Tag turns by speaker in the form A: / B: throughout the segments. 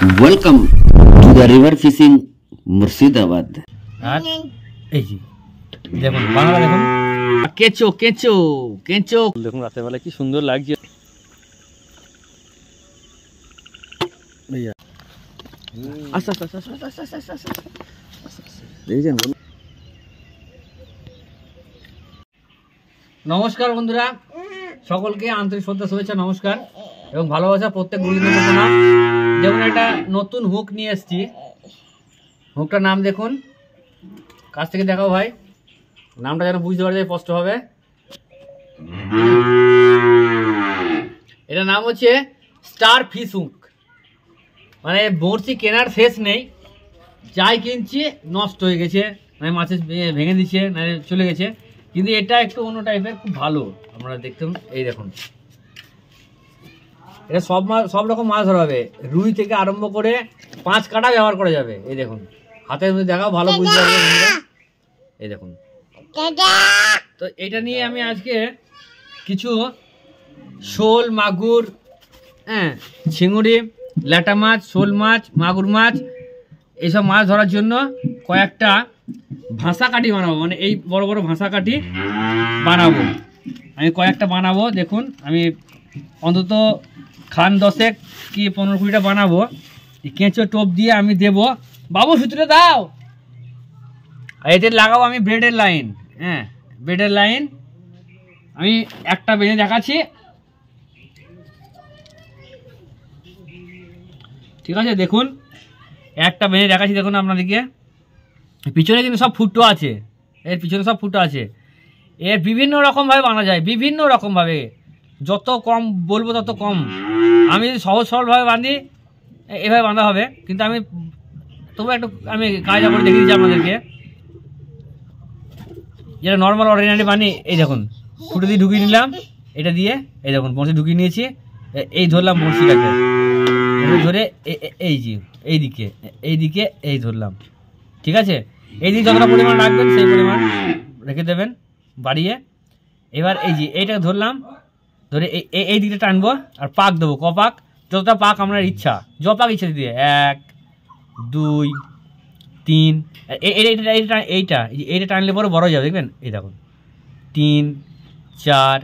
A: Welcome to the river fishing Murshidabad. এই যে দেখুন বাংলা দেখুন কেঁচো কেঁচো কেঁচো দেখুন রাতের বেলা কি সুন্দর লাগছে। আচ্ছা আচ্ছা আচ্ছা দেখছেন। নমস্কার বন্ধুরা, সকলকে আন্তরিক শ্রদ্ধা শুভেচ্ছা নমস্কার এবং ভালোবাসা প্রত্যেক গুরুজনের প্রণাম। যেমন একটা নতুন হুক নিয়ে এসেছি, হুকটার নাম দেখুন, কাছ থেকে দেখাও ভাই, নামটা যেন বুঝতে পারা যায় স্পষ্ট হবে। এটার নাম হচ্ছে স্টার ফিশ হুক। মানে বড়শি কেনার শেষ নেই, যাই কিনছি নষ্ট হয়ে গেছে, মানে মাছে ভেঙে দিচ্ছে, মানে চলে গেছে। কিন্তু এটা একটু অন্য টাইপের, খুব ভালো। আপনারা দেখতেন, এই দেখুন, এটা সব রকম মাছ ধরা হবে, রুই থেকে আরম্ভ করে 5 কাটা ব্যবহার করা যাবে। এই দেখুন হাতের মধ্যে দেখাও, ভালো বুঝতে পারবে। এই দেখুন, তো এটা নিয়ে আমি আজকে কিছু শোল, মাগুর, হ্যাঁ, চিংড়ি, ল্যাটা মাছ, শোল মাছ, মাগুর মাছ, এইসব মাছ ধরার জন্য কয়েকটা ভাষা কাঠি বানাবো। মানে এই বড় বড় ভাষা কাঠি বানাবো, আমি কয়েকটা বানাবো। দেখুন আমি অন্তত খান 10 কি 15-20টা বানাবো। কেঁচো টোপ দিয়ে আমি দেব। বাবু সূত্রে দাও। আর এতে লাগাবো আমি ব্রেডের লাইন। হ্যাঁ, ব্রেডের লাইন আমি একটা বেঁধে দেখাচ্ছি, ঠিক আছে? দেখুন একটা বেঁধে দেখাচ্ছি, দেখুন আপনাদেরকে। পিছনে কিন্তু সব ফুটো আছে, এর পিছনে সব ফুটো আছে। এর বিভিন্ন রকমভাবে বানা যায়, বিভিন্ন রকমভাবে। যত কম বলবো তত কম। আমি যদি সহজ সরলভাবে বাঁধি, এভাবে বাঁধা হবে, কিন্তু আমি তবু একটু আমি কায়দা করে দেখিয়ে দিচ্ছি আপনাদেরকে। যেটা নর্মাল অর্ডিনারি বানি, এই দেখুন ফুটো দিয়ে ঢুকিয়ে নিলাম, এটা দিয়ে এই দেখুন বড়শি ঢুকিয়ে নিয়েছি। এই ধরলাম বড়শিটাকে, ধরে এই যে এইদিকে এই ধরলাম, ঠিক আছে? এই দিকে যতটা পরিমাণ রাখবেন সেই পরিমাণ রেখে দেবেন বাড়িয়ে। এবার এই যে এইটাকে ধরলাম, ধরে এই দিকটা টানবো আর পাক দেবো। কপাক, যতটা পাক আপনার ইচ্ছা, পাক ইচ্ছা দিয়ে 1 2 3, এইটা টানলে পরে বড় যাবে, দেখবেন। এই দেখুন 3 4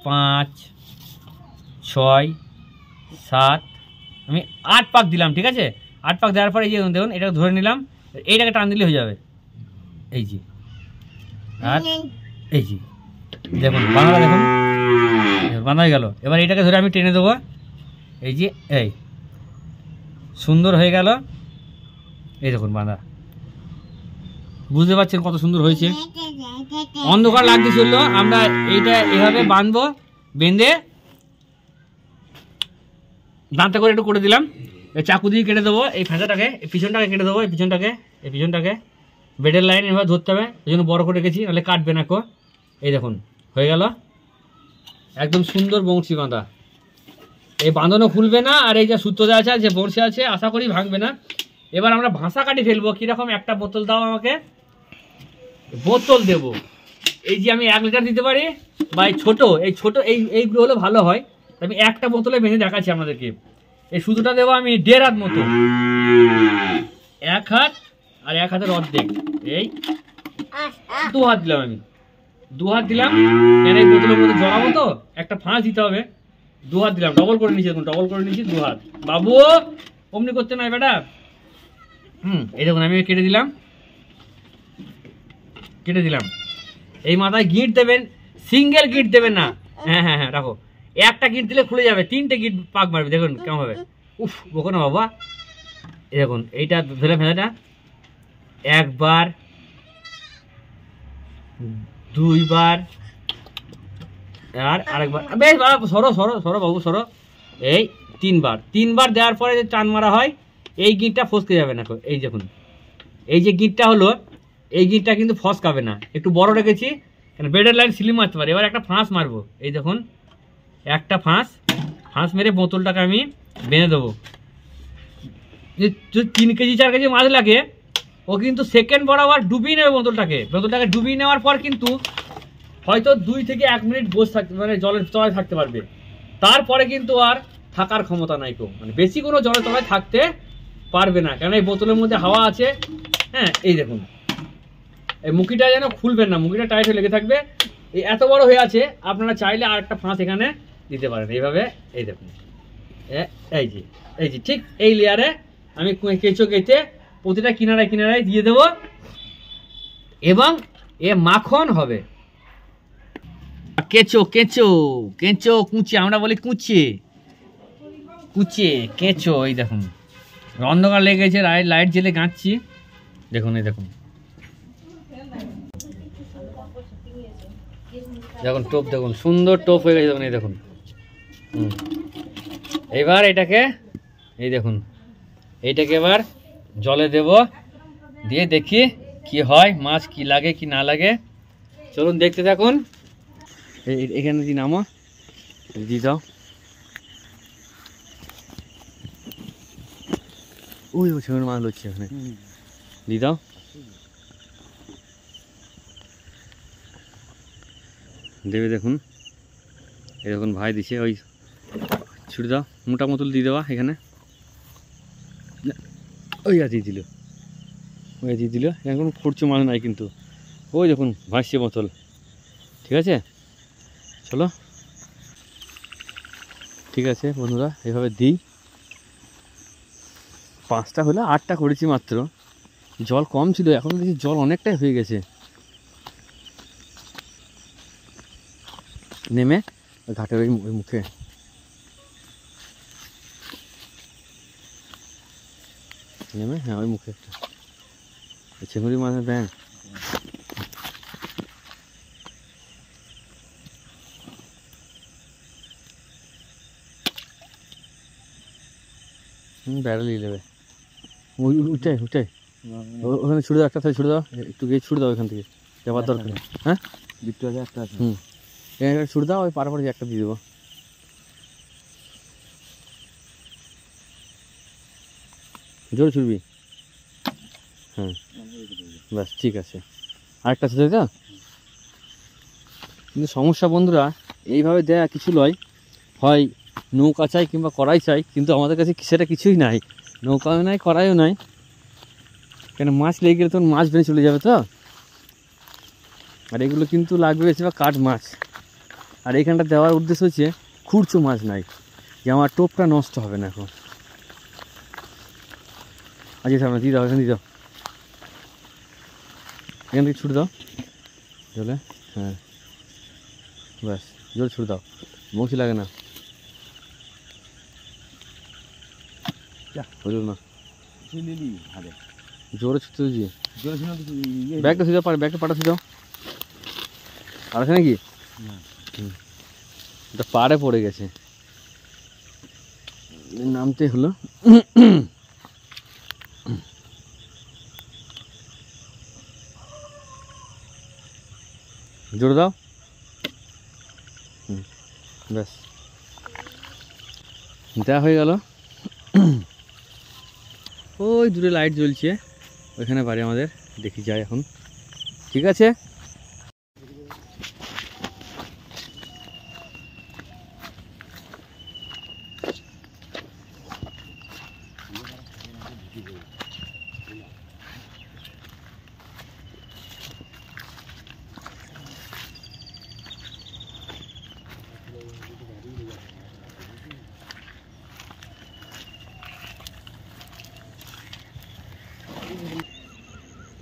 A: 5 6 7, আমি 8 পাক দিলাম, ঠিক আছে? 8 পাক দেওয়ার পরে এই যে দেখুন এটাকে ধরে নিলাম, এইটাকে টান দিলে হয়ে যাবে। এই যে আর এই যে দেখুন বাংলা দেখুন বাঁধা হয়ে গেল। এবার এটাকে ধরে আমি টেনে দেবো, এই যে এই সুন্দর হয়ে গেল। এই দেখুন বাঁধা, বুঝতে পারছেন কত সুন্দর হয়েছে? অন্ধকার লাগতে চললো, আমরা এইটা এভাবে বাঁধবো। বেঁধে দাঁতে করে একটু করে দিলাম, চাকু দিয়ে কেটে দেবো এই ফেঁচাটাকে, এই পিছনটাকে কেটে দেবো, এই পিছনটাকে বেডের লাইন এভাবে ধরতে হবে। ওই জন্য বড় করে রেখেছি, নাহলে কাটবে না কো। এই দেখুন হয়ে গেল, একদম সুন্দর বংশী বাঁধা। এই বাঁধানো খুলবে না, আর এই যে সূত্র দেওয়া আছে, যে বংশী আছে, আশা করি ভাঙবে না। এবার আমরা ভাষা কাটি ফেলবো। কীরকম? একটা বোতল দাও আমাকে, বোতল দেব। এই যে আমি 1 লিটার দিতে পারি, বা এই ছোটো এইগুলো হলে ভালো হয়। আমি একটা বোতলে বেঁধে দেখাচ্ছি আপনাদেরকে। এই সুতোটা দেবো আমি 1.5 হাত মতো, 1 হাত আর 1 হাতের অর্ধেক, এই 2 হাত দিলাম। আমি 2 হাত দিলাম, কেন এই বোতলের মধ্যে জড়াবো তো, একটা ফাঁস দিতে হবে। 2 হাত দিলাম, ডবল করে নিয়েছি, দেখুন ডবল করে নিয়েছি 2 হাত। বাবু অমনি করতে নয় বেটা। এই দেখুন আমি কেটে দিলাম। এই মাথায় গিঁট দেবেন, সিঙ্গেল গিঁট দেবেন না। হ্যাঁ রাখো, একটা গিঁট দিলে খুলে যাবে, 3টে গিঁট পাক মারবে, দেখুন কেমন হবে। উফ বকো না বাবা। এই দেখুন এইটা ধরে ফেলাটা 1 বার 2 বার আর আরেকবার, বেশ বাবা, সরো বাবু সরো। এই 3 বার দেওয়ার পরে যে টান মারা হয়, এই গিঁটটা ফসকে যাবে না। এই দেখুন এই যে গিঁটটা হলো, এই গিঁটটা কিন্তু ফসকাবে না। একটু বড় রেখেছি, কেন বেডের লাইন স্লিম মারতে পারে। এবার একটা ফাঁস মারবো, এই দেখুন একটা ফাঁস মেরে বোতলটাকে আমি বেঁধে দেবো। যে 3 কেজি 4 কেজি মাছ লাগে, ও কিন্তু সেকেন্ড বরাবর ডুবিয়ে নেবে বোতলটাকে ডুবিয়ে নেওয়ার পর কিন্তু হয়তো 2 থেকে 1 মিনিট বসে থাকতে, মানে জলের তলায় থাকতে পারবে। তারপরে কিন্তু আর থাকার ক্ষমতা নাই কেউ, মানে বেশি কোনো জলের তলায় থাকতে পারবে না, কারণ এই বোতলের মধ্যে হাওয়া আছে। হ্যাঁ, এই দেখুন এই মুখিটা যেন খুলবেন না, মুখিটা টাইট হয়ে লেগে থাকবে। এই এত বড় হয়ে আছে, আপনারা চাইলে আর একটা ফাঁস এখানে দিতে পারেন এইভাবে। এই দেখুন এই যে ঠিক এই লেয়ারে আমি কেঁচো কেটে প্রতিটা কিনারায় কিনারায় দিয়ে দেব, এবং এ মাখন হবে। কেঁচো কেঁচো কেঁচো কুচে, আমরা বলি কুচে কুচে কেঁচো। এই দেখুন অন্ধকার লেগেছে, লাইট জ্বেলে গাঁচ্ছি। দেখুন এই দেখুন, দেখুন টোপ, দেখুন সুন্দর টোপ হয়ে গেছে। দেখুন এই দেখুন। এবার এটাকে এই দেখুন, এইটাকে এবার জলে দেব, দিয়ে দেখি কি হয়, মাছ কি লাগে কি না লাগে। চলুন দেখতে থাকুন। এখানে দিয়ে নামো, দিয়ে দাও। ওই সেখানে মাছ হচ্ছে, এখানে দিয়ে দাও। দেবে দেখুন, এই দেখুন ভাই দিছে, ওই ছুটে দাও, মোটা মতল দিয়ে দেওয়া এখানে। ওই দিয়ে দিল, ওই দিয়ে দিল। এখন খুঁড়ছো মাছ নাই কিন্তু, ওই দেখুন ভাসছে বোতল। ঠিক আছে, চলো ঠিক আছে বন্ধুরা, এভাবে দিই। 5টা হলে 8টা করেছি মাত্র, জল কম ছিল, এখন দেখছি জল অনেকটাই হয়ে গেছে। নেমে ঘাটের ওই মুখে নেমে, হ্যাঁ ওই মুখে একটা চিংড়ি মাছের ব্যাঙ। ব্যারেল নিয়ে নেবে, উঠাই ওখানে ছুড়ে দাও, একটা থেকে ছুড়ে দাও, একটু গিয়ে ছুড়ে দাও এখান থেকে, যাবার দরকার। হ্যাঁ একটা আছে, এখানে ছুড়ে দাও, ওই পারাপারে একটা দিয়ে দেবো। জোরে ছুড়বি, হ্যাঁ ব্যাস ঠিক আছে। আরেকটা আছে তো, কিন্তু সমস্যা বন্ধুরা এইভাবে দেয়া কিছু নয়, হয় নৌকা চাই কিংবা কড়াই চাই, কিন্তু আমাদের কাছে সেটা কিছুই নাই, নৌকাও নাই কড়াইও নাই। কেন মাছ লেগে গেলে তখন মাছ বেরিয়ে চলে যাবে তো, আর এগুলো কিন্তু লাগবে বেশিরভাগ কাঠ মাছ। আর এইখানটা দেওয়ার উদ্দেশ্য হচ্ছে খুঁড়ছো মাছ নাই, যে আমার টোপটা নষ্ট হবে না এখন। আজকে সামনে দিয়ে দাও, এখানে দিয়ে দাও, এখান থেকে ছুটে দাও জলে। হ্যাঁ ব্যাস, জল ছুটে দাও, বংশী লাগে না, হইল না, জোরে ছুটতে দিচ্ছি। ব্যাগটা ছুটে দাও, ব্যাগটা পাটা ছুটে দাও। আর আছে নাকি? এটা পাড়ে পড়ে গেছে, নামতে হলো। জোরে দাও, ব্যাস দেওয়া হয়ে গেল। ওই দূরে লাইট জ্বলছে, ওইখানে বাড়ি আমাদের, দেখি যাই এখন। ঠিক আছে,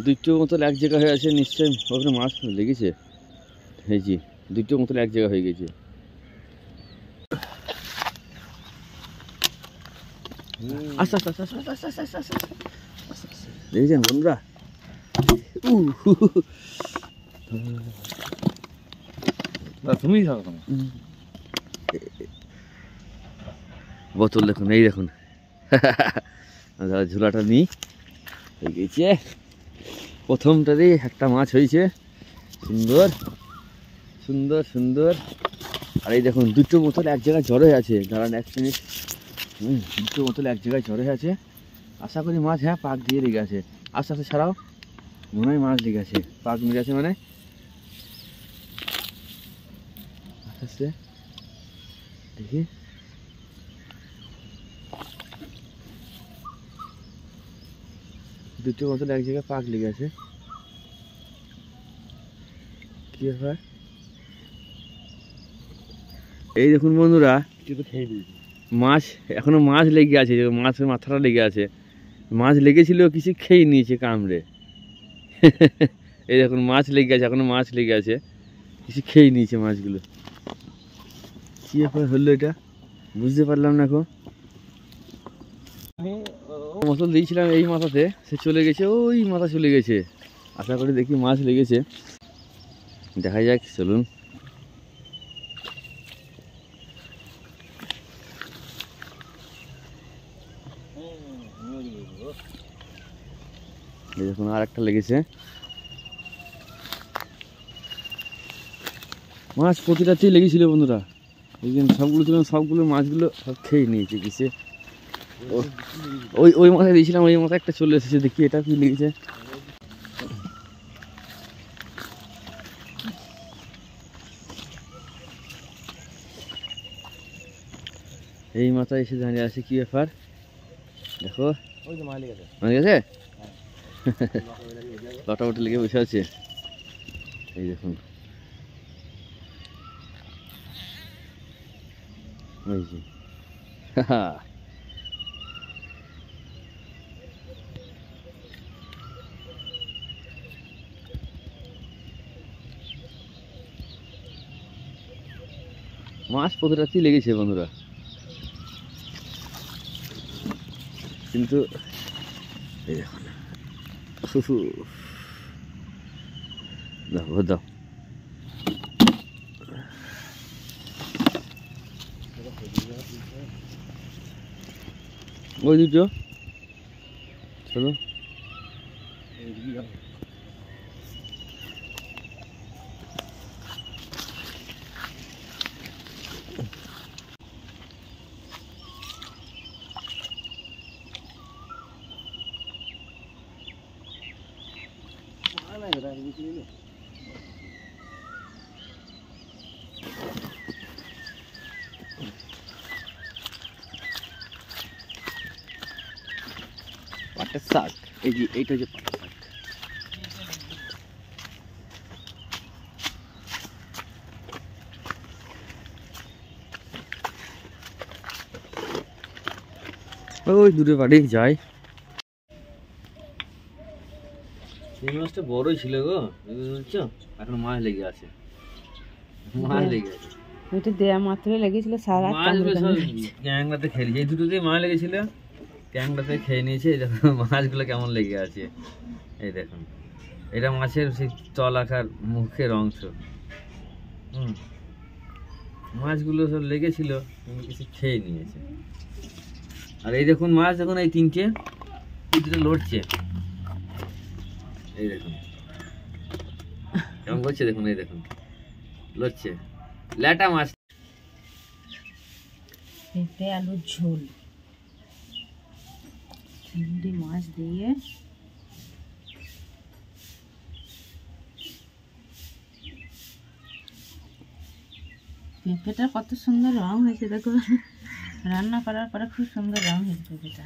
A: দুটো বোতল এক জায়গা হয়ে আছে, নিশ্চয়ই ওখানে মাছ লেগেছে। এই জি, দুটো বোতল এক জায়গা হয়ে গেছে। আস্তে আস্তে আস্তে আস্তে আস্তে আস্তে আস্তে আস্তে দেখেছেন বন্ধুরা, তুমি বোতল দেখুন, এই দেখুন ঝোলাটা নিই, হয়ে গেছে প্রথমটারই একটা মাছ হয়েছে, সুন্দর সুন্দর সুন্দর। আর এই দেখুন দুটো বোতল এক জায়গায় জড়ো হয়ে আছে, দাঁড়ান এক মিনিট। দুটো বোতল এক জায়গায় জড়ো হয়ে আছে, আশা করি মাছ, হ্যাঁ পাক দিয়ে লেগে আছে। আস্তে আস্তে ছাড়াও, মনে হয় মাছ লেগে আছে, পাক মেরে আছে মানে। আস্তে আস্তে দেখি,
B: দুটো মতন এক জায়গায় পাক লেগে আছে। কি ব্যাপার? এই দেখুন বন্ধুরা, মাছ এখনো মাছ লেগে আছে, মাছের মাথাটা লেগে আছে। মাছ লেগেছিল, কিছু খেয়ে নিয়েছে কামড়ে। এই দেখুন মাছ লেগে আছে, এখনো মাছ লেগে আছে, কিছু খেয়ে নিয়েছে মাছগুলো। কি ব্যাপার হলো এটা বুঝতে পারলাম না। এখন মশল দিয়েছিলাম এই মাথাতে, সে চলে গেছে, ওই মাথা চলে গেছে। আশা করি দেখি মাছ লেগেছে, দেখা যাক। চলুন দেখুন আর একটা লেগেছে মাছ। প্রতিটাতেই লেগেছিল বন্ধুরা, এই যে সবগুলো ছিল, সবগুলো মাছগুলো সব খেয়ে নিয়েছে কিসে। ওই ওই মাথায় দিয়েছিলাম, ওই মাথায় একটা চলে এসেছে। দেখি এটা কি লেগেছে। এই মাথায় এসে দাঁড়িয়ে আছে, কি ব্যাপার দেখো। মাছ গেছে, লটামটি লেগে বসে আছে। এই দেখুন মাছ প্রতিটাতেই লেগেছে বন্ধুরা, কিন্তু এই দেখুন দাও দাও। ওই দুটো চলো। পাটের শাক, এই যে এইটা হচ্ছে পাটের শাক। ওই দূরে বাড়ি যাই। এই মাছটা বড়ই ছিল গো, বুঝছো, এখন মাছ লেগে আছে, মাছ লেগে আছে।
C: ওইটা দেয়া মাত্রই লেগেছিল, সারা
B: ক্যাংড়াতে খেয়েছে, এই দুটোতেই মাছ লেগেছিল, ক্যাংড়াতে খেয়ে নিয়েছে। এই দেখুন মাছগুলো কেমন লেগে আছে, এই দেখুন। এটা মাছের সেই তলাকার মুখের অংশ। মাছগুলো সব লেগেছিল, কিন্তু কিছু খেয়ে নিয়েছে। আর এই দেখুন মাছ, দেখুন এই তিনটে লড়ছে, এই দেখুন কেমন করছে, দেখুন এই দেখুন লড়ছে। ল্যাটা মাছ,
C: পেঁপে আলুর ঝোল, চিংড়ি মাছ দিয়ে পেঁপেটা কত সুন্দর রং হয়েছে দেখো, রান্না করার পরে খুব সুন্দর রং হয়েছে পেঁপেটা।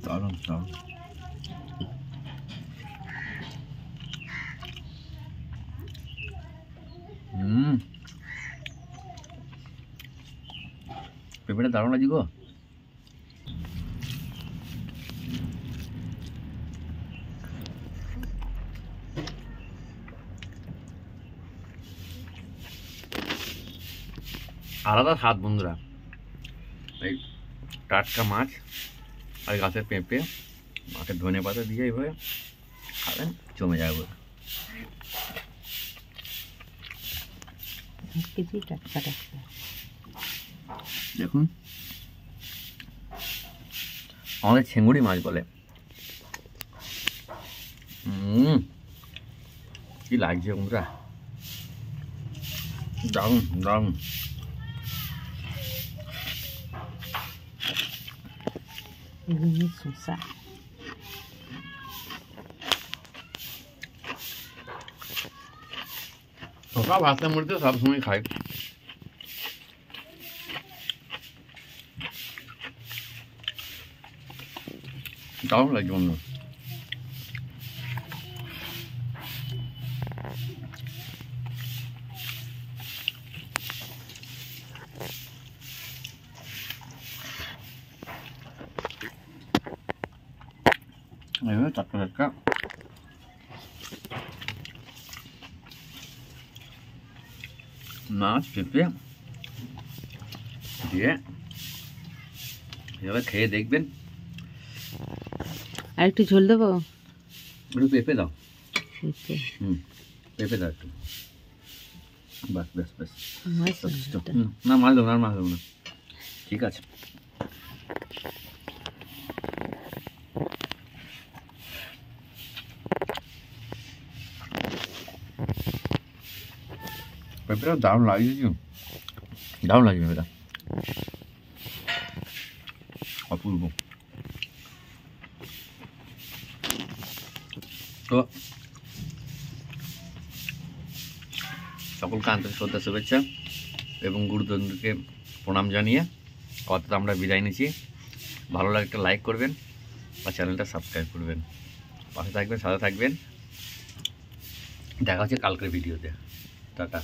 B: দারুণ দারুণ। পেঁপেটা দারুণ লাগছে গো। আলাদা স্বাদ বন্ধুরা, এই টাটকা মাছ আর গাছের পেঁপে, মাছের ধনে পাতা দিয়ে এইভাবে খাবেন, জমে যাবে।
C: টাটকা টাটকা
B: দেখুন, আমাদের ছেঙ্গুড়ি মাছ বলে। কি লাগছে বন্ধুরা, দারুণ দারুণ।
C: এগুলো শসা।
B: শশা ভাতের মধ্যে সবসময় খাই। দারুণ লাগে বন্ধু। এইভাবে টাটকা টাটকা মাছ পেঁপে দিয়ে এভাবে খেয়ে দেখবেন।
C: আর একটু ঝোল দেবো।
B: একটু পেঁপে দাও।
C: পেঁপে।
B: পেঁপে দাও একটু। বাস বেশ বেশ
C: মাছ
B: যথেষ্ট। না মাছ দেবো না, আর মাছ দেবো না, ঠিক আছে। পেঁপেটা দারুণ লাগিয়েছি, দারুণ লাগছে পেঁপেটা, অপূর্ব। তো সকলকে আন্তরিক শ্রদ্ধা শুভেচ্ছা এবং গুরুজনদেরকে প্রণাম জানিয়ে অর্থাৎ আমরা বিদায় নিচ্ছি। ভালো লাগলে একটা লাইক করবেন বা চ্যানেলটা সাবস্ক্রাইব করবেন, পাশে থাকবেন, সাথে থাকবেন। দেখা হচ্ছে কালকের ভিডিওতে। টাটা।